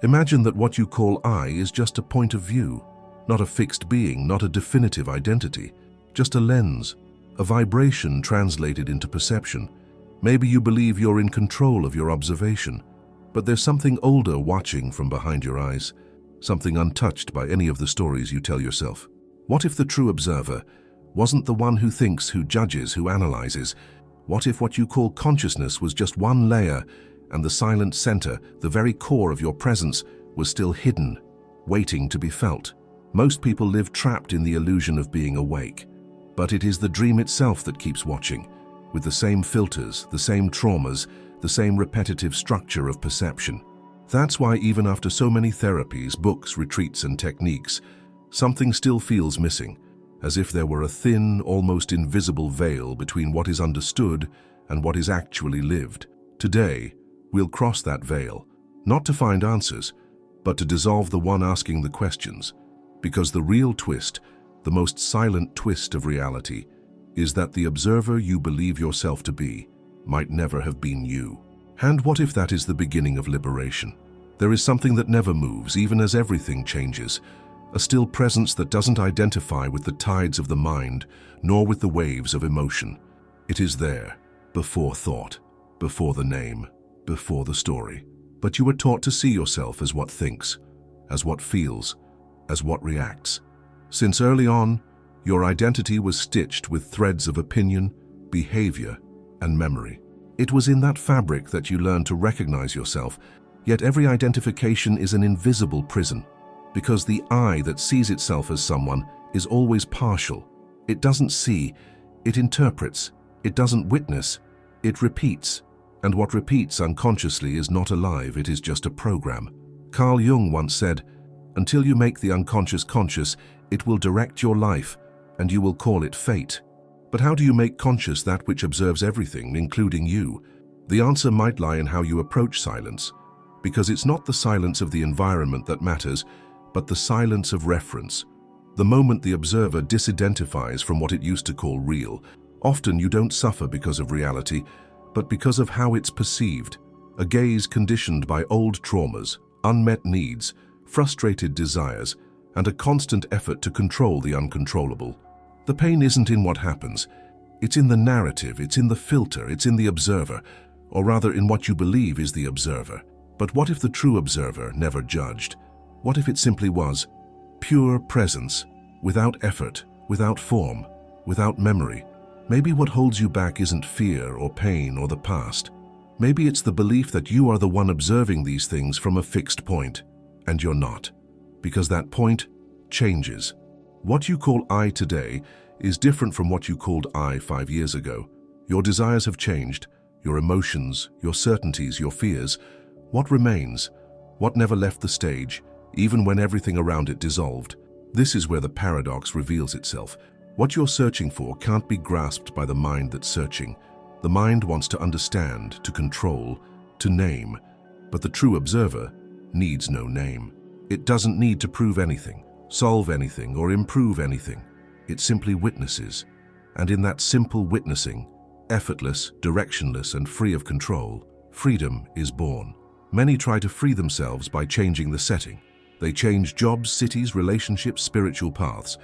Imagine that what you call I is just a point of view, not a fixed being, not a definitive identity, just a lens, a vibration translated into perception. Maybe you believe you're in control of your observation, but there's something older watching from behind your eyes, something untouched by any of the stories you tell yourself. What if the true observer wasn't the one who thinks, who judges, who analyzes? What if what you call consciousness was just one layer, and the silent center, the very core of your presence, was still hidden, waiting to be felt? Most people live trapped in the illusion of being awake, but it is the dream itself that keeps watching, with the same filters, the same traumas, the same repetitive structure of perception. That's why even after so many therapies, books, retreats, and techniques, something still feels missing, as if there were a thin, almost invisible veil between what is understood and what is actually lived. Today, we'll cross that veil, not to find answers, but to dissolve the one asking the questions, because the real twist, the most silent twist of reality, is that the observer you believe yourself to be might never have been you. And what if that is the beginning of liberation? There is something that never moves, even as everything changes, a still presence that doesn't identify with the tides of the mind, nor with the waves of emotion. It is there, before thought, before the name, before the story. But you were taught to see yourself as what thinks, as what feels, as what reacts. Since early on, your identity was stitched with threads of opinion, behavior, and memory. It was in that fabric that you learned to recognize yourself, yet every identification is an invisible prison, because the I that sees itself as someone is always partial. It doesn't see, it interprets, it doesn't witness, it repeats. And what repeats unconsciously is not alive, it is just a program. Carl Jung once said, "Until you make the unconscious conscious, it will direct your life, and you will call it fate." But how do you make conscious that which observes everything, including you? The answer might lie in how you approach silence, because it's not the silence of the environment that matters, but the silence of reference. The moment the observer disidentifies from what it used to call real, often you don't suffer because of reality, but because of how it's perceived. A gaze conditioned by old traumas, unmet needs, frustrated desires, and a constant effort to control the uncontrollable. The pain isn't in what happens. It's in the narrative, it's in the filter, it's in the observer, or rather in what you believe is the observer. But what if the true observer never judged? What if it simply was pure presence, without effort, without form, without memory? Maybe what holds you back isn't fear or pain or the past. Maybe it's the belief that you are the one observing these things from a fixed point, and you're not, because that point changes. What you call I today is different from what you called I 5 years ago. Your desires have changed, your emotions, your certainties, your fears. What remains? What never left the stage, even when everything around it dissolved? This is where the paradox reveals itself. What you're searching for can't be grasped by the mind that's searching. The mind wants to understand, to control, to name, but the true observer needs no name. It doesn't need to prove anything, solve anything, or improve anything. It simply witnesses. And in that simple witnessing, effortless, directionless, and free of control, freedom is born. Many try to free themselves by changing the setting. They change jobs, cities, relationships, spiritual paths,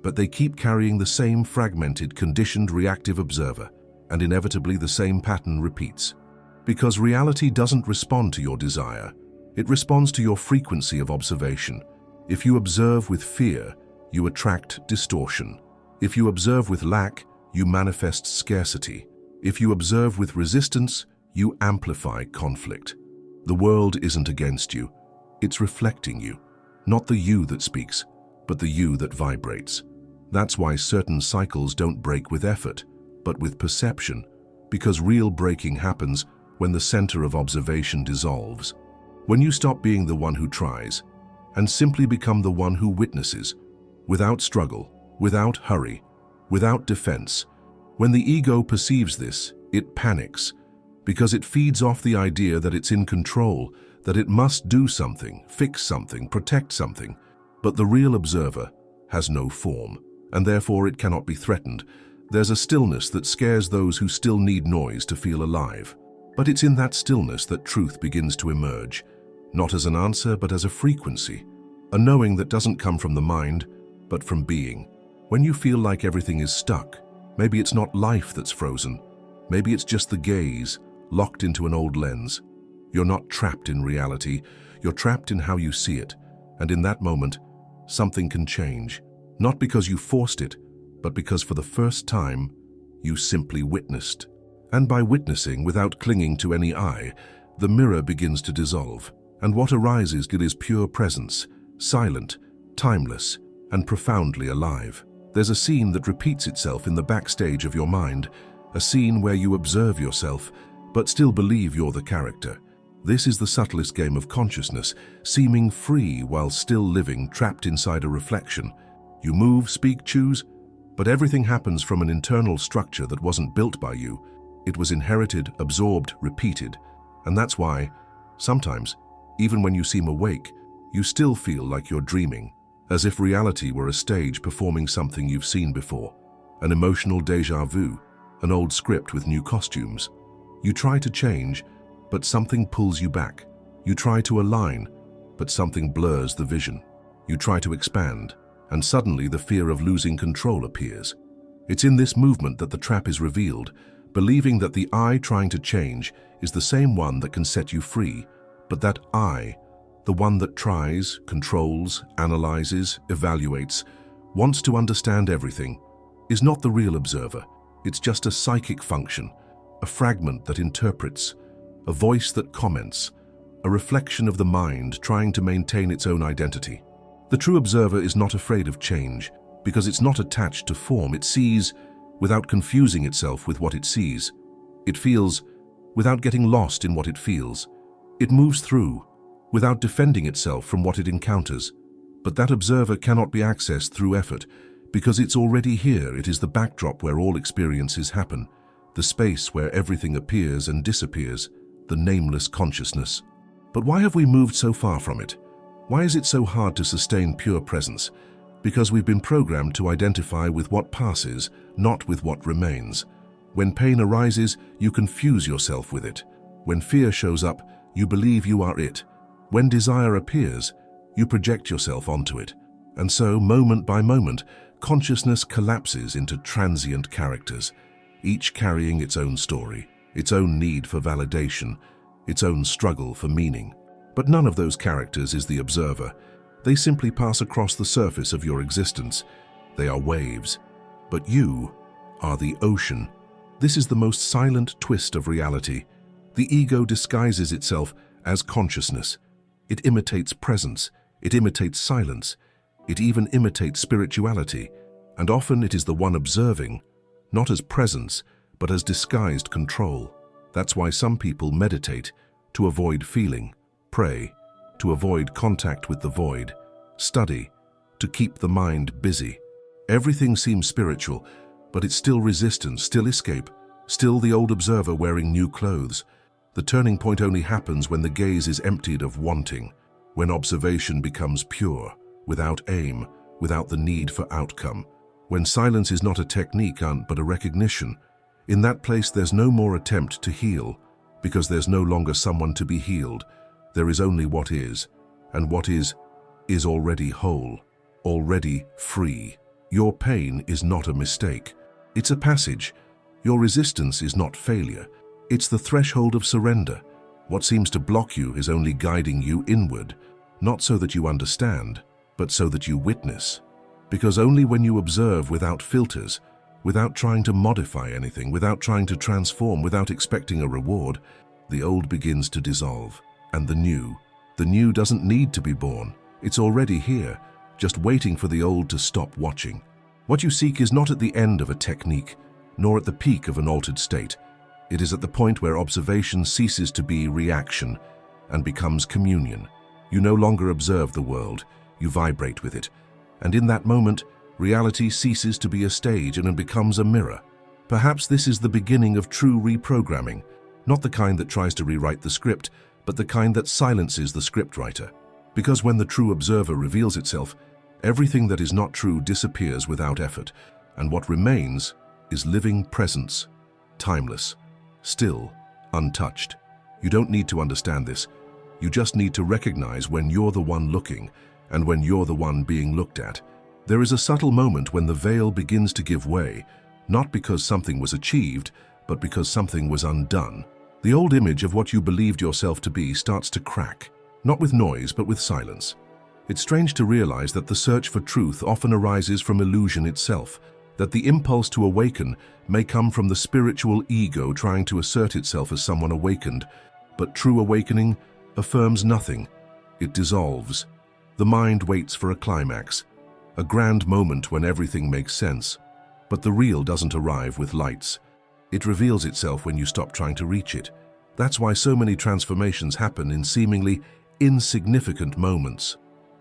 but they keep carrying the same fragmented, conditioned, reactive observer, and inevitably the same pattern repeats. Because reality doesn't respond to your desire, it responds to your frequency of observation. If you observe with fear, you attract distortion. If you observe with lack, you manifest scarcity. If you observe with resistance, you amplify conflict. The world isn't against you, it's reflecting you. Not the you that speaks, but the you that vibrates. That's why certain cycles don't break with effort, but with perception, because real breaking happens when the center of observation dissolves. When you stop being the one who tries, and simply become the one who witnesses, without struggle, without hurry, without defense. When the ego perceives this, it panics, because it feeds off the idea that it's in control, that it must do something, fix something, protect something. But the real observer has no form, and therefore it cannot be threatened. There's a stillness that scares those who still need noise to feel alive. But it's in that stillness that truth begins to emerge. not as an answer but as a frequency, a knowing that doesn't come from the mind, but from being. When you feel like everything is stuck, maybe it's not life that's frozen, maybe it's just the gaze, locked into an old lens. You're not trapped in reality, you're trapped in how you see it, and in that moment, something can change. Not because you forced it, but because for the first time, you simply witnessed. And by witnessing, without clinging to any eye, the mirror begins to dissolve, and what arises is pure presence, silent, timeless, and profoundly alive. There's a scene that repeats itself in the backstage of your mind, a scene where you observe yourself, but still believe you're the character. This is the subtlest game of consciousness, seeming free while still living, trapped inside a reflection. You move, speak, choose, but everything happens from an internal structure that wasn't built by you. It was inherited, absorbed, repeated. And that's why, sometimes, even when you seem awake, you still feel like you're dreaming, as if reality were a stage performing something you've seen before, an emotional déjà vu, an old script with new costumes. You try to change, but something pulls you back. You try to align, but something blurs the vision. You try to expand, and suddenly the fear of losing control appears. It's in this movement that the trap is revealed, believing that the I trying to change is the same one that can set you free, but that I, the one that tries, controls, analyzes, evaluates, wants to understand everything, is not the real observer. It's just a psychic function, a fragment that interprets, a voice that comments, a reflection of the mind trying to maintain its own identity. The true observer is not afraid of change because it's not attached to form. It sees without confusing itself with what it sees. It feels without getting lost in what it feels. It moves through without defending itself from what it encounters. But that observer cannot be accessed through effort because it's already here. It is the backdrop where all experiences happen, the space where everything appears and disappears, the nameless consciousness. But why have we moved so far from it? Why is it so hard to sustain pure presence? Because we've been programmed to identify with what passes, not with what remains. When pain arises, you confuse yourself with it. When fear shows up, you believe you are it. When desire appears, you project yourself onto it. And so, moment by moment, consciousness collapses into transient characters, each carrying its own story, its own need for validation, its own struggle for meaning. But none of those characters is the observer. They simply pass across the surface of your existence. They are waves. But you are the ocean. This is the most silent twist of reality. The ego disguises itself as consciousness. It imitates presence. It imitates silence. It even imitates spirituality. And often it is the one observing, not as presence, but as disguised control. That's why some people meditate, to avoid feeling, pray, to avoid contact with the void, study, to keep the mind busy. Everything seems spiritual, but it's still resistance, still escape, still the old observer wearing new clothes. The turning point only happens when the gaze is emptied of wanting, when observation becomes pure, without aim, without the need for outcome, when silence is not a technique but a recognition. In that place there's no more attempt to heal, because there's no longer someone to be healed. There is only what is, and what is already whole, already free. Your pain is not a mistake. It's a passage. Your resistance is not failure. It's the threshold of surrender. What seems to block you is only guiding you inward, not so that you understand, but so that you witness. Because only when you observe without filters, without trying to modify anything, without trying to transform, without expecting a reward, the old begins to dissolve. And the new doesn't need to be born. It's already here, just waiting for the old to stop watching. What you seek is not at the end of a technique, nor at the peak of an altered state. It is at the point where observation ceases to be reaction and becomes communion. You no longer observe the world, you vibrate with it. And in that moment, reality ceases to be a stage and it becomes a mirror. Perhaps this is the beginning of true reprogramming, not the kind that tries to rewrite the script, but the kind that silences the scriptwriter. Because when the true observer reveals itself, everything that is not true disappears without effort, and what remains is living presence, timeless, still, untouched. You don't need to understand this. You just need to recognize when you're the one looking and when you're the one being looked at. There is a subtle moment when the veil begins to give way, not because something was achieved, but because something was undone. The old image of what you believed yourself to be starts to crack, not with noise, but with silence. It's strange to realize that the search for truth often arises from illusion itself, that the impulse to awaken may come from the spiritual ego trying to assert itself as someone awakened, but true awakening affirms nothing. It dissolves. The mind waits for a climax, a grand moment when everything makes sense. But the real doesn't arrive with lights. It reveals itself when you stop trying to reach it. That's why so many transformations happen in seemingly insignificant moments.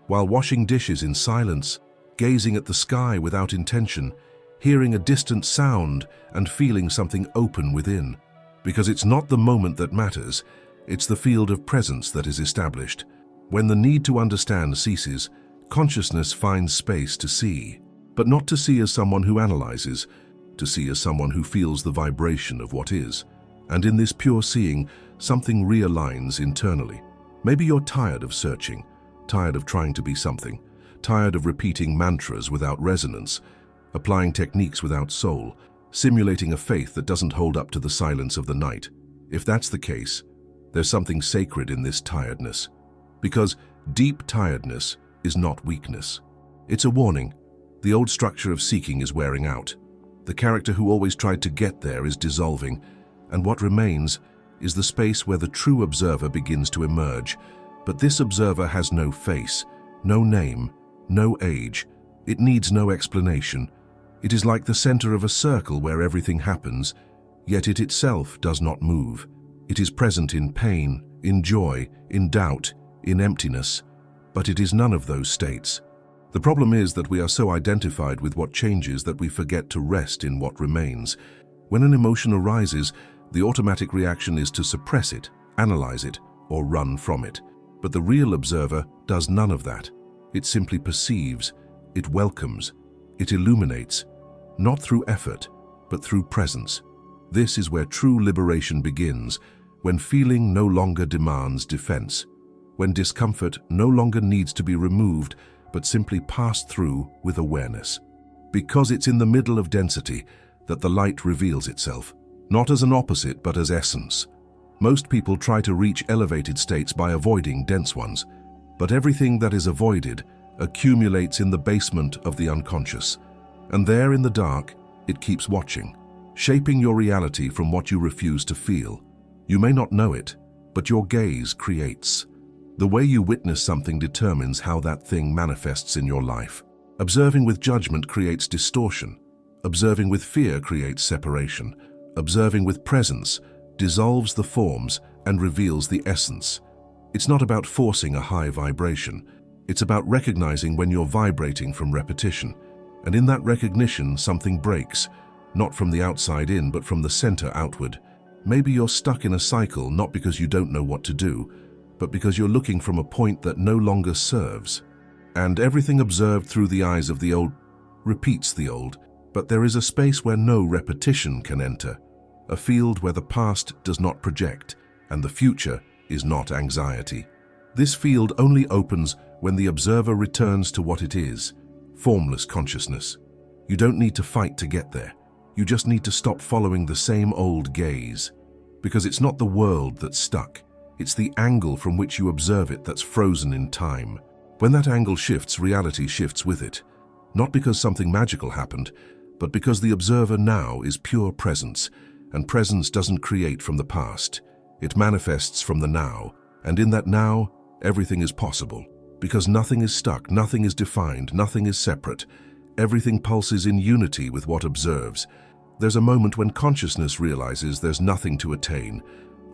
While washing dishes in silence, gazing at the sky without intention, hearing a distant sound and feeling something open within. Because it's not the moment that matters, it's the field of presence that is established. When the need to understand ceases, consciousness finds space to see. But not to see as someone who analyzes, to see as someone who feels the vibration of what is. And in this pure seeing, something realigns internally. Maybe you're tired of searching, tired of trying to be something, tired of repeating mantras without resonance, applying techniques without soul, simulating a faith that doesn't hold up to the silence of the night. If that's the case, there's something sacred in this tiredness. Because deep tiredness is not weakness. It's a warning. The old structure of seeking is wearing out. The character who always tried to get there is dissolving, and what remains is the space where the true observer begins to emerge. But this observer has no face, no name, no age. It needs no explanation. It is like the center of a circle where everything happens, yet it itself does not move. It is present in pain, in joy, in doubt, in emptiness, but it is none of those states. The problem is that we are so identified with what changes that we forget to rest in what remains. When an emotion arises, the automatic reaction is to suppress it, analyze it, or run from it. But the real observer does none of that. It simply perceives, it welcomes, it illuminates, not through effort, but through presence. This is where true liberation begins, when feeling no longer demands defense, when discomfort no longer needs to be removed, but simply passed through with awareness. Because it's in the middle of density that the light reveals itself, not as an opposite but as essence. Most people try to reach elevated states by avoiding dense ones, but everything that is avoided accumulates in the basement of the unconscious, and there in the dark it keeps watching, shaping your reality from what you refuse to feel. You may not know it, but your gaze creates. The way you witness something determines how that thing manifests in your life. Observing with judgment creates distortion. Observing with fear creates separation. Observing with presence dissolves the forms and reveals the essence. It's not about forcing a high vibration. It's about recognizing when you're vibrating from repetition. And in that recognition, something breaks, not from the outside in, but from the center outward. Maybe you're stuck in a cycle not because you don't know what to do, but because you're looking from a point that no longer serves. And everything observed through the eyes of the old repeats the old, but there is a space where no repetition can enter, a field where the past does not project and the future is not anxiety. This field only opens when the observer returns to what it is, formless consciousness. You don't need to fight to get there. You just need to stop following the same old gaze. Because it's not the world that's stuck. It's the angle from which you observe it that's frozen in time. When that angle shifts, reality shifts with it. Not because something magical happened, but because the observer now is pure presence, and presence doesn't create from the past. It manifests from the now, and in that now, everything is possible. Because nothing is stuck, nothing is defined, nothing is separate. Everything pulses in unity with what observes. There's a moment when consciousness realizes there's nothing to attain,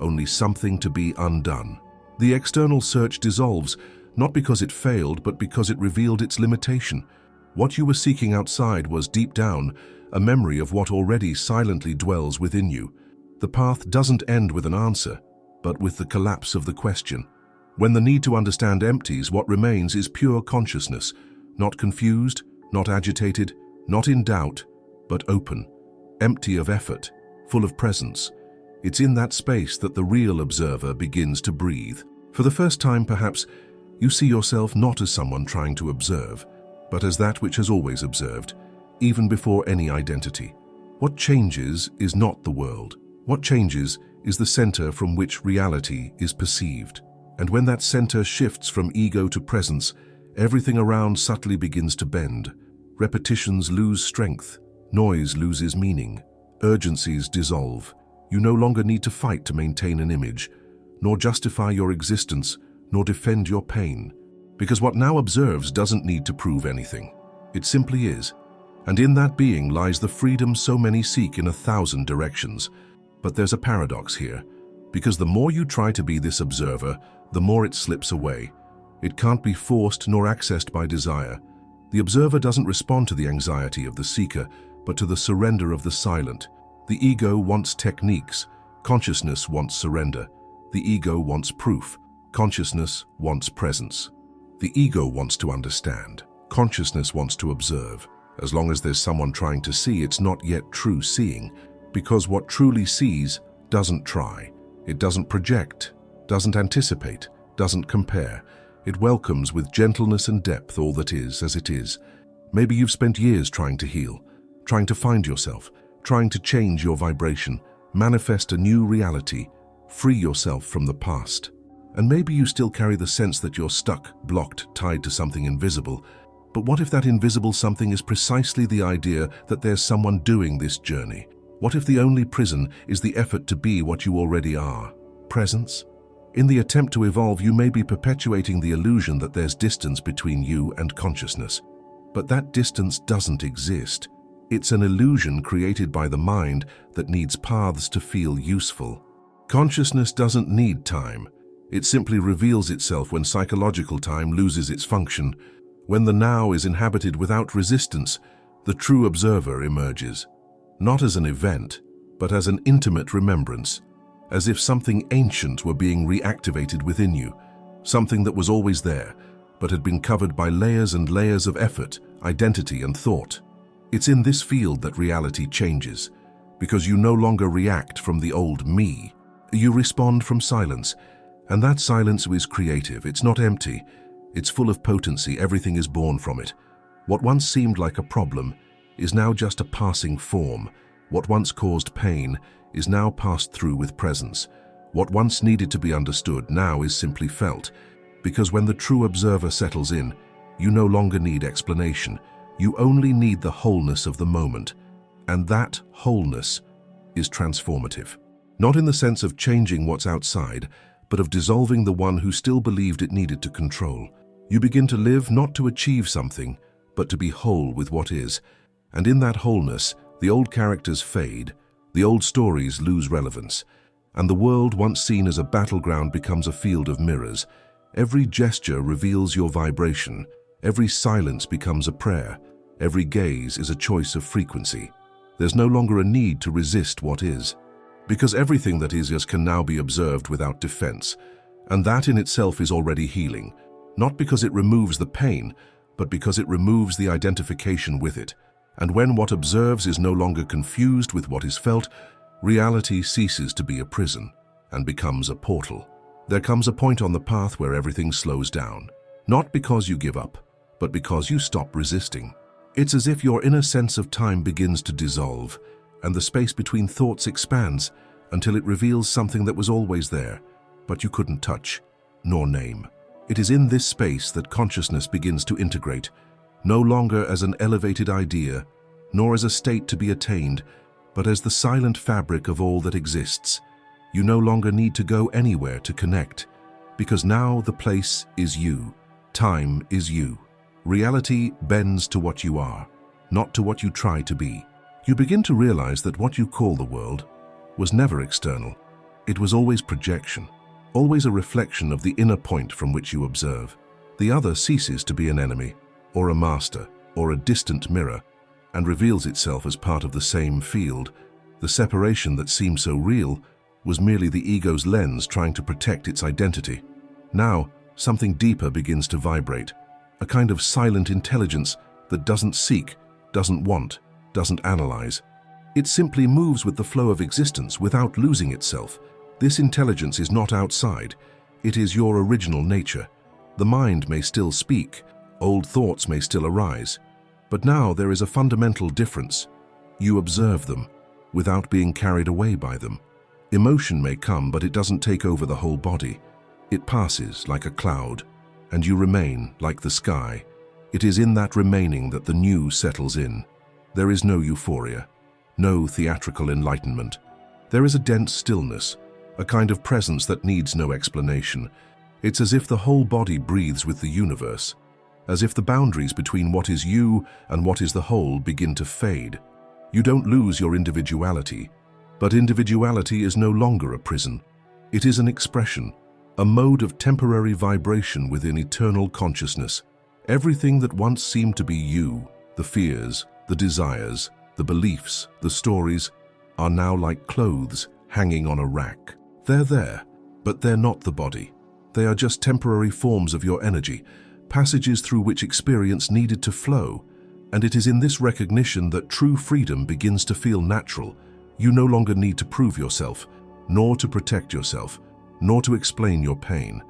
only something to be undone. The external search dissolves, not because it failed, but because it revealed its limitation. What you were seeking outside was, deep down, a memory of what already silently dwells within you. The path doesn't end with an answer, but with the collapse of the question. When the need to understand empties, what remains is pure consciousness, not confused, not agitated, not in doubt, but open, empty of effort, full of presence. It's in that space that the real observer begins to breathe. For the first time, perhaps, you see yourself not as someone trying to observe, but as that which has always observed, even before any identity. What changes is not the world. What changes is the center from which reality is perceived. And when that center shifts from ego to presence, everything around subtly begins to bend. Repetitions lose strength, noise loses meaning, urgencies dissolve. You no longer need to fight to maintain an image, nor justify your existence, nor defend your pain. Because what now observes doesn't need to prove anything. It simply is. And in that being lies the freedom so many seek in 1,000 directions. But there's a paradox here, because the more you try to be this observer, the more it slips away. It can't be forced nor accessed by desire. The observer doesn't respond to the anxiety of the seeker, but to the surrender of the silent. The ego wants techniques. Consciousness wants surrender. The ego wants proof. Consciousness wants presence. The ego wants to understand. Consciousness wants to observe. As long as there's someone trying to see, it's not yet true seeing, because what truly sees doesn't try. It doesn't project, doesn't anticipate, doesn't compare. It welcomes with gentleness and depth all that is as it is. Maybe you've spent years trying to heal, trying to find yourself, trying to change your vibration, manifest a new reality, free yourself from the past. And maybe you still carry the sense that you're stuck, blocked, tied to something invisible. But what if that invisible something is precisely the idea that there's someone doing this journey? What if the only prison is the effort to be what you already are? Presence? In the attempt to evolve, you may be perpetuating the illusion that there's distance between you and consciousness. But that distance doesn't exist. It's an illusion created by the mind that needs paths to feel useful. Consciousness doesn't need time. It simply reveals itself when psychological time loses its function. When the now is inhabited without resistance, the true observer emerges. Not as an event, but as an intimate remembrance, as if something ancient were being reactivated within you, something that was always there, but had been covered by layers and layers of effort, identity, and thought. It's in this field that reality changes, because you no longer react from the old me. You respond from silence, and that silence is creative. It's not empty. It's full of potency. Everything is born from it. What once seemed like a problem is now just a passing form. What once caused pain is now passed through with presence. What once needed to be understood now is simply felt. Because when the true observer settles in, you no longer need explanation. You only need the wholeness of the moment. And that wholeness is transformative. Not in the sense of changing what's outside, but of dissolving the one who still believed it needed to control. You begin to live not to achieve something, but to be whole with what is. And in that wholeness, the old characters fade, the old stories lose relevance, and the world once seen as a battleground becomes a field of mirrors. Every gesture reveals your vibration, every silence becomes a prayer, every gaze is a choice of frequency. There's no longer a need to resist what is, because everything that is can now be observed without defense, and that in itself is already healing. Not because it removes the pain, but because it removes the identification with it. And when what observes is no longer confused with what is felt, reality ceases to be a prison and becomes a portal. There comes a point on the path where everything slows down, not because you give up, but because you stop resisting. It's as if your inner sense of time begins to dissolve, and the space between thoughts expands until it reveals something that was always there, but you couldn't touch nor name. It is in this space that consciousness begins to integrate, no longer as an elevated idea, nor as a state to be attained, but as the silent fabric of all that exists. You no longer need to go anywhere to connect, because now the place is you, time is you. Reality bends to what you are, not to what you try to be. You begin to realize that what you call the world was never external. It was always projection, always a reflection of the inner point from which you observe. The other ceases to be an enemy, or a master, or a distant mirror, and reveals itself as part of the same field. The separation that seemed so real was merely the ego's lens trying to protect its identity. Now, something deeper begins to vibrate, a kind of silent intelligence that doesn't seek, doesn't want, doesn't analyze. It simply moves with the flow of existence without losing itself. This intelligence is not outside. It is your original nature. The mind may still speak, old thoughts may still arise, but now there is a fundamental difference. You observe them, without being carried away by them. Emotion may come, but it doesn't take over the whole body. It passes like a cloud, and you remain like the sky. It is in that remaining that the new settles in. There is no euphoria, no theatrical enlightenment. There is a dense stillness, a kind of presence that needs no explanation. It's as if the whole body breathes with the universe, as if the boundaries between what is you and what is the whole begin to fade. You don't lose your individuality, but individuality is no longer a prison. It is an expression, a mode of temporary vibration within eternal consciousness. Everything that once seemed to be you, the fears, the desires, the beliefs, the stories, are now like clothes hanging on a rack. They're there, but they're not the body. They are just temporary forms of your energy, passages through which experience needed to flow. And it is in this recognition that true freedom begins to feel natural. You no longer need to prove yourself, nor to protect yourself, nor to explain your pain,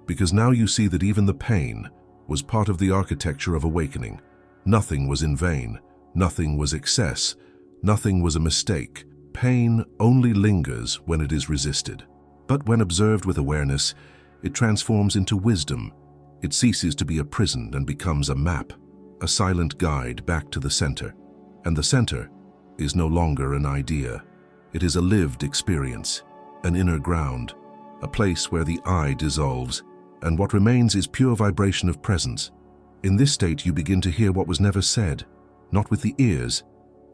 because now you see that even the pain was part of the architecture of awakening. Nothing was in vain, nothing was excess, nothing was a mistake. Pain only lingers when it is resisted. But when observed with awareness, it transforms into wisdom. It ceases to be a prison and becomes a map, a silent guide back to the center. And the center is no longer an idea. It is a lived experience, an inner ground, a place where the I dissolves, and what remains is pure vibration of presence. In this state you begin to hear what was never said, not with the ears,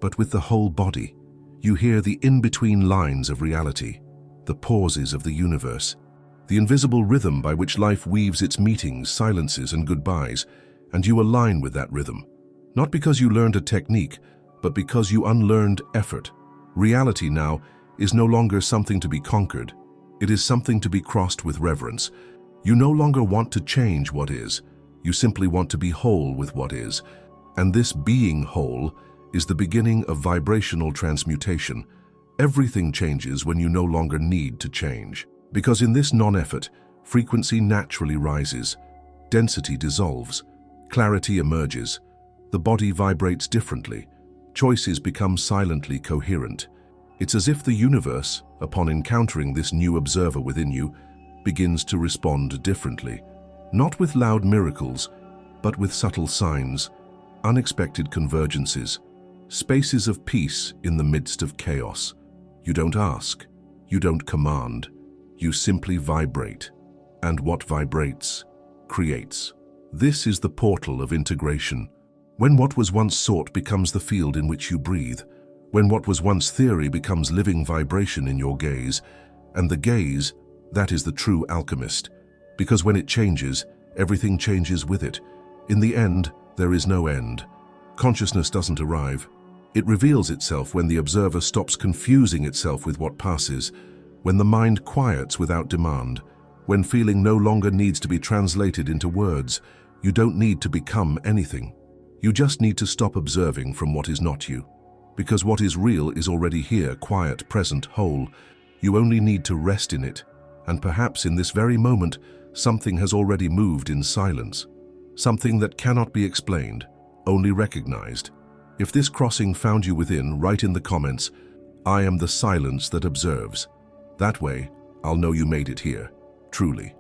but with the whole body. You hear the in-between lines of reality, the pauses of the universe, the invisible rhythm by which life weaves its meetings, silences, and goodbyes, and you align with that rhythm. Not because you learned a technique, but because you unlearned effort. Reality now is no longer something to be conquered. It is something to be crossed with reverence. You no longer want to change what is. You simply want to be whole with what is. And this being whole is the beginning of vibrational transmutation. Everything changes when you no longer need to change. Because in this non-effort, frequency naturally rises, density dissolves, clarity emerges, the body vibrates differently, choices become silently coherent. It's as if the universe, upon encountering this new observer within you, begins to respond differently, not with loud miracles, but with subtle signs, unexpected convergences, spaces of peace in the midst of chaos. You don't ask, you don't command, you simply vibrate. And what vibrates, creates. This is the portal of integration. When what was once sought becomes the field in which you breathe, when what was once theory becomes living vibration in your gaze, and the gaze, that is the true alchemist, because when it changes, everything changes with it. In the end, there is no end. Consciousness doesn't arrive. It reveals itself when the observer stops confusing itself with what passes, when the mind quiets without demand, when feeling no longer needs to be translated into words. You don't need to become anything. You just need to stop observing from what is not you. Because what is real is already here, quiet, present, whole. You only need to rest in it. And perhaps in this very moment, something has already moved in silence. Something that cannot be explained, only recognized. If this crossing found you within, write in the comments, "I am the silence that observes." That way, I'll know you made it here, truly.